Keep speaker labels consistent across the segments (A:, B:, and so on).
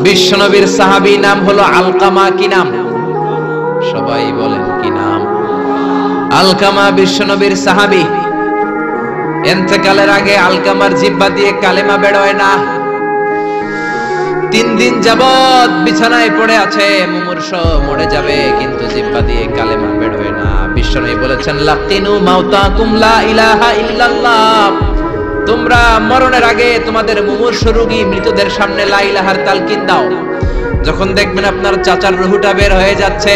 A: বিশ্বনবীর সাহাবী নাম হলো আলকামা। কি নাম? সবাই বলেন কি নাম? আলকামা বিশ্বনবীর সাহাবী। ইন্তেকালের আগে আলকামার জিহ্বা দিয়ে কালেমা বের হয় না। 3 দিন যাবত বিছানায় পড়ে আছে, মুমূর্ষ, মরে যাবে, কিন্তু জিহ্বা দিয়ে কালেমা বের হয় না। বিশ্বনবী বলেছেন, লাকিনু মাউতাকুম লা ইলাহা ইল্লাল্লাহ। তোমরা মরণের আগে তোমাদের মুমূর্ষ রোগী মৃতদের সামনে লা ইলাহার তালকিন দাও। যখন দেখবেন আপনার চাচার রুহুটা বের হয়ে যাচ্ছে,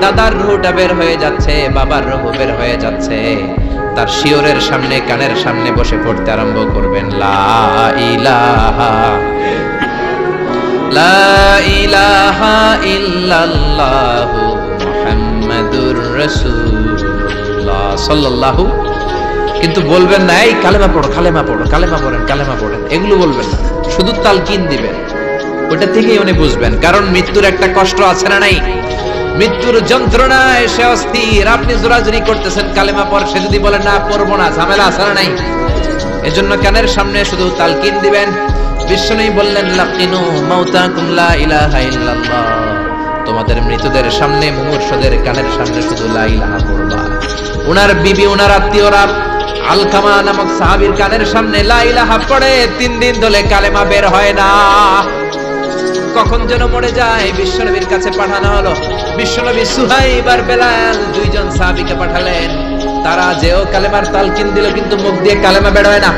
A: দাদার রুহুটা বের হয়ে যাচ্ছে, বাবার রুহু বের হয়ে যাচ্ছে, তার শিয়রের সামনে, কানের সামনে বসে পড়তে আরম্ভ করবেন, লা ইলাহা ইল্লাল্লাহু মুহাম্মাদুর রাসূলুল্লাহ সাল্লাল্লাহু। কিন্তু বলবেন না এই কালেমা পড়ো, কালেমা পড়ো, কালেমা পড়েন, কালেমা পড়েন, এগুলো বলবেন না। শুধু তালকিন দিবেন, ওটা থেকেই উনি বুঝবেন। কারণ মৃত্যুর একটা কষ্ট আছে না নাই? মৃত্যুর যন্ত্রণায় সে অস্থির। আপনি জোরাজুরি করতেছেন কালেমা পড়, সে যদি বলে না পড়বো না, ঝামেলা আছে না নাই? এজন্য কানের সামনে শুধু তালকিন দিবেন। বিশ্বনবী বললেন, লাকিনু মাউতাকুম লা ইলাহা ইল্লাল্লাহ। তোমাদের মৃতদের সামনে, মুমূর্ষদের কানের সামনে শুধু লা ইলাহা পড়বা। উনার বিবি, উনার আত্মীয়রা আলকামা নামক সাহাবীর কানের সামনে লা ইলাহা পড়ে 3 দিন ধরে কালেমা বের হয় না। কখন যেন মরে যায়, বিশ্বনবীর কাছে পাঠানো হলো। বিশ্বনবী সুহাইব আর বেলাল 2 জন সাহাবীকে পাঠালেন। তারা যেও কালেমার তালকিন দিল, কিন্তু মুখ দিয়ে কালেমা বের হয় না।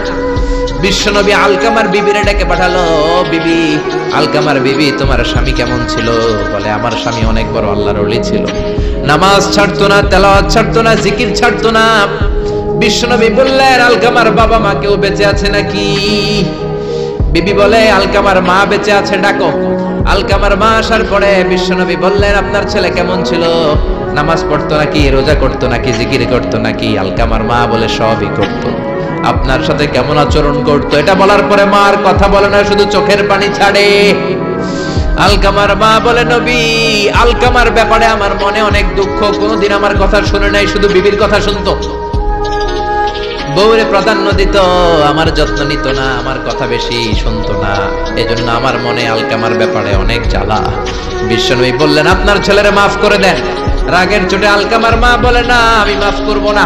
A: বিশ্বনবী আলকামার বিবিরে ডেকে পাঠালো, বিবি, আলকামার বিবি, তোমার স্বামী কেমন ছিল? বলে, আমার স্বামী অনেক বড় আল্লাহর ওলি ছিল, নামাজ ছাড়তো না, তেলাওয়াত ছাড়তো না, জিকির ছাড়তো না। বিশ্বনবী বললেন, আলকামার বাবা মা কেউ বেঁচে আছে নাকি? বিবি বলে, আলকামার মা বেঁচে আছে, ডাকো। আলকামার মা আসার পরে বিশ্বনবী বললেন, আপনার ছেলে কেমন ছিল? নামাজ পড়তো নাকি, রোজা করতো নাকি, জিকির করতো নাকি? আলকামার মা বলে, সবই করতো। আপনার সাথে কেমন আচরণ করতো? এটা বলার পরে মা আর কথা বলে না, শুধু চোখের পানি ছাড়ে। আলকামার মা বলে, নবী, আলকামার ব্যাপারে আমার মনে অনেক দুঃখ। কোনদিন আমার কথা শুনে নাই, শুধু বিবির কথা শুনতো। বউরে প্রাধান্য দিত, আমার যত্ন নিত না, আমার কথা বেশি শুনতো না। এজন্য আমার মনে আলকামার ব্যাপারে অনেক জ্বালা। বিশ্বনবী বললেন, আপনার ছেলেরে মাফ করে দেন। রাগের চোটে আলকামার মা বলে, না, আমি মাফ করব না।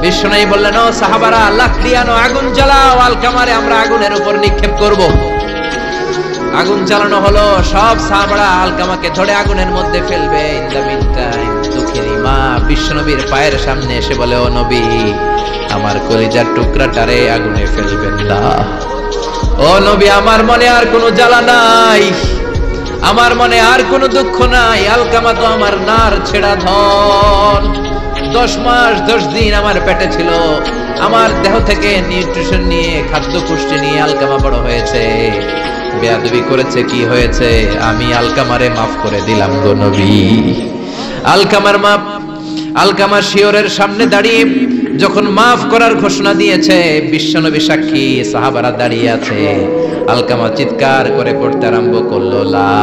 A: বিশ্বনবী বললেন, ও সাহাবারা, লাকড়ি আনো, আগুন জ্বালাও, আলকামারে আমরা আগুনের উপর নিক্ষেপ করব। আগুন জ্বালানো হলো। সব সাহাবারা আলকামাকে ধরে আগুনের মধ্যে ফেলবে। ইন দ্য মিন টাইম দুঃখিনী মা বিশ্বনবীর পায়ের সামনে এসে বলে, ও নবী, আমার কলিজার টুকরাটারে আগুনে ফেলবেন না। ও নবী, আমার মনে আর কোনো জ্বালা নাই, আমার মনে আর কোনো দুঃখ নাই। আলকামা তো আমার নার ছেড়া ধন। 10 মাস 10 দিন আমার পেটে ছিল। আমার দেহ থেকে নিউট্রিশন নিয়ে, খাদ্য পুষ্টি নিয়ে আলকামা বড় হয়েছে। বেয়াদবি করেছে, কি হয়েছে? আমি আলকামারে মাফ করে দিলাম গো নবী। আলকামার মা, আলকামার শিয়রের সামনে দাঁড়িয়ে যখন মাফ করার ঘোষণা দিয়েছে, বিশ্বনবী সাক্ষী, সাহাবারা দাঁড়িয়ে আছে। আলকামা চিৎকার করে পড়তে আরম্ভ করলো, লা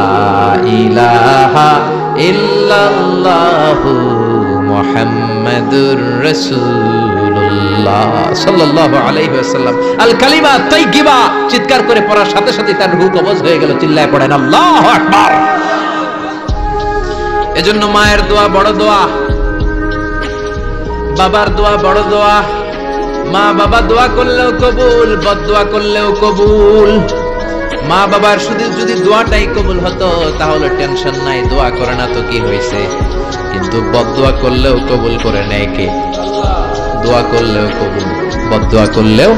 A: ইলাহা ইল্লাল্লাহু মুহাম্মাদুর রাসূলুল্লাহ সাল্লাল্লাহু আলাইহি ওয়াসাল্লাম। আল কালিমা তাইয়্যিবা চিৎকার করে পড়ার সাথে সাথে তার রূহ কবজ হয়ে গেল। চিল্লায় পড়েন, আল্লাহু আকবার। এজন্য মায়ের দোয়া বড় দোয়া, বাবার দোয়া বড় দোয়া। মা বাবা দোয়া করলেও কবুল, বদদোয়া করলেও কবুল। মা বাবার শুধু যদি দোয়াটাই কবুল হতো, তাহলে টেনশন নাই, দোয়া করে না তো কি হয়েছে। কিন্তু বদদোয়া করলেও কবুল করে নেয় কে? দোয়া করলেও কবুল, বদদোয়া করলেও